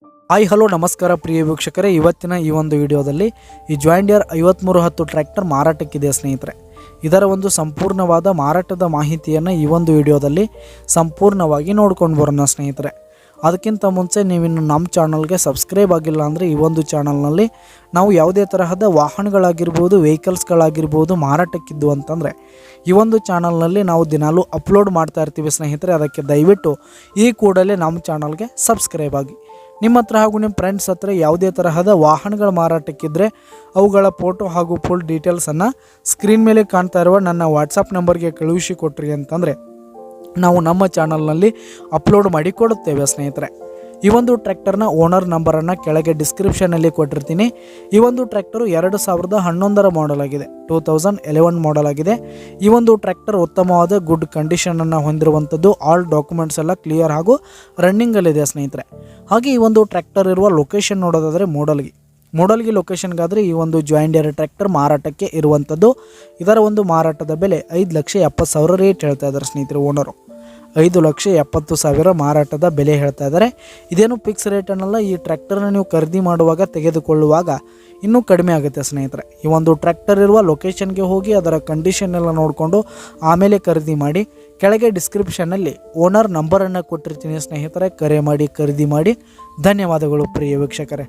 Hi hello ನಮಸ್ಕಾರ ಪ್ರಿಯ ವೀಕ್ಷಕರೇ, ಇವತ್ತಿನ ಈ ಒಂದು ವಿಡಿಯೋದಲ್ಲಿ ಈ ಜಾಂಡಿಯರ್ 5310 ಟ್ರ್ಯಾಕ್ಟರ್ ಮಾರಾಟಕ್ಕಿದೆ ಸ್ನೇಹಿತರೆ. ಇದರ ಒಂದು ಸಂಪೂರ್ಣವಾದ ಮಾರಾಟದ ಮಾಹಿತಿಯನ್ನು ಈ ಒಂದು ವಿಡಿಯೋದಲ್ಲಿ ಸಂಪೂರ್ಣವಾಗಿ ನೋಡ್ಕೊಂಡು ಬರೋಣ ಸ್ನೇಹಿತರೆ. ಅದಕ್ಕಿಂತ ಮುಂಚೆ ನೀವಿನ್ನು ನಮ್ಮ ಚಾನಲ್ಗೆ ಸಬ್ಸ್ಕ್ರೈಬ್ ಆಗಿಲ್ಲ ಅಂದರೆ ಈ ಒಂದು ಚಾನಲ್ನಲ್ಲಿ ನಾವು ಯಾವುದೇ ತರಹದ ವಾಹನಗಳಾಗಿರ್ಬೋದು, ವೆಹಿಕಲ್ಸ್ಗಳಾಗಿರ್ಬೋದು ಮಾರಾಟಕ್ಕಿದ್ದು ಅಂತಂದರೆ ಈ ಒಂದು ಚಾನಲ್ನಲ್ಲಿ ನಾವು ದಿನಾಲೂ ಅಪ್ಲೋಡ್ ಮಾಡ್ತಾ ಇರ್ತೀವಿ ಸ್ನೇಹಿತರೆ. ಅದಕ್ಕೆ ದಯವಿಟ್ಟು ಈ ಕೂಡಲೇ ನಮ್ಮ ಚಾನಲ್ಗೆ ಸಬ್ಸ್ಕ್ರೈಬ್ ಆಗಿ. ನಿಮ್ಮ ಹತ್ರ ಹಾಗೂ ನಿಮ್ಮ ಫ್ರೆಂಡ್ಸ್ ಹತ್ರ ಯಾವುದೇ ತರಹದ ವಾಹನಗಳ ಮಾರಾಟಕ್ಕಿದ್ದರೆ ಅವುಗಳ ಫೋಟೋ ಹಾಗೂ ಫುಲ್ ಡೀಟೇಲ್ಸನ್ನು ಸ್ಕ್ರೀನ್ ಮೇಲೆ ಕಾಣ್ತಾ ಇರುವ ನನ್ನ ವಾಟ್ಸಪ್ ನಂಬರ್ಗೆ ಕಳುಹಿಸಿ ಕೊಟ್ರಿ ಅಂತಂದರೆ ನಾವು ನಮ್ಮ ಚಾನಲ್ನಲ್ಲಿ ಅಪ್ಲೋಡ್ ಮಾಡಿ ಕೊಡುತ್ತೇವೆ ಸ್ನೇಹಿತರೆ. ಈ ಒಂದು ಟ್ರ್ಯಾಕ್ಟರ್ನ ಓನರ್ ನಂಬರನ್ನು ಕೆಳಗೆ ಡಿಸ್ಕ್ರಿಪ್ಷನಲ್ಲಿ ಕೊಟ್ಟಿರ್ತೀನಿ. ಈ ಒಂದು ಟ್ರ್ಯಾಕ್ಟರು 2011 ಮಾಡಲ್ ಆಗಿದೆ, 2011 ಮಾಡಲ್ ಆಗಿದೆ. ಈ ಒಂದು ಟ್ರ್ಯಾಕ್ಟರ್ ಉತ್ತಮವಾದ ಗುಡ್ ಕಂಡೀಷನನ್ನು ಹೊಂದಿರುವಂಥದ್ದು. ಆಲ್ ಡಾಕ್ಯುಮೆಂಟ್ಸ್ ಎಲ್ಲ ಕ್ಲಿಯರ್ ಹಾಗೂ ರನ್ನಿಂಗಲ್ಲಿದೆ ಸ್ನೇಹಿತರೆ. ಹಾಗೆ ಈ ಒಂದು ಟ್ರ್ಯಾಕ್ಟರ್ ಇರುವ ಲೊಕೇಶನ್ ನೋಡೋದಾದರೆ ಮೂಡಲ್ಗಿ ಲೊಕೇಶನ್ಗಾದರೆ ಈ ಒಂದು ಜಾಂಡಿಯರ್ ಟ್ರ್ಯಾಕ್ಟರ್ ಮಾರಾಟಕ್ಕೆ ಇರುವಂಥದ್ದು. ಇದರ ಒಂದು ಮಾರಾಟದ ಬೆಲೆ 5,70,000 ರೇಟ್ ಹೇಳ್ತಾ ಇದ್ದಾರೆ ಸ್ನೇಹಿತರೆ. ಓನರು 5,70,000 ಮಾರಾಟದ ಬೆಲೆ ಹೇಳ್ತಾ ಇದ್ದಾರೆ. ಇದೇನು ಫಿಕ್ಸ್ ರೇಟ್ ಅನ್ನಲ್ಲ. ಈ ಟ್ರ್ಯಾಕ್ಟರ್ನ ನೀವು ಖರೀದಿ ಮಾಡುವಾಗ, ತೆಗೆದುಕೊಳ್ಳುವಾಗ ಇನ್ನೂ ಕಡಿಮೆ ಆಗುತ್ತೆ ಸ್ನೇಹಿತರೆ. ಈ ಒಂದು ಟ್ರ್ಯಾಕ್ಟರ್ ಇರುವ ಲೊಕೇಶನ್ಗೆ ಹೋಗಿ ಅದರ ಕಂಡೀಷನ್ ಎಲ್ಲ ನೋಡಿಕೊಂಡು ಆಮೇಲೆ ಖರೀದಿ ಮಾಡಿ. ಕೆಳಗೆ ಡಿಸ್ಕ್ರಿಪ್ಷನ್ನಲ್ಲಿ ಓನರ್ ನಂಬರನ್ನು ಕೊಟ್ಟಿರ್ತೀನಿ ಸ್ನೇಹಿತರೆ. ಕರೆ ಮಾಡಿ ಖರೀದಿ ಮಾಡಿ. ಧನ್ಯವಾದಗಳು ಪ್ರಿಯ ವೀಕ್ಷಕರೇ.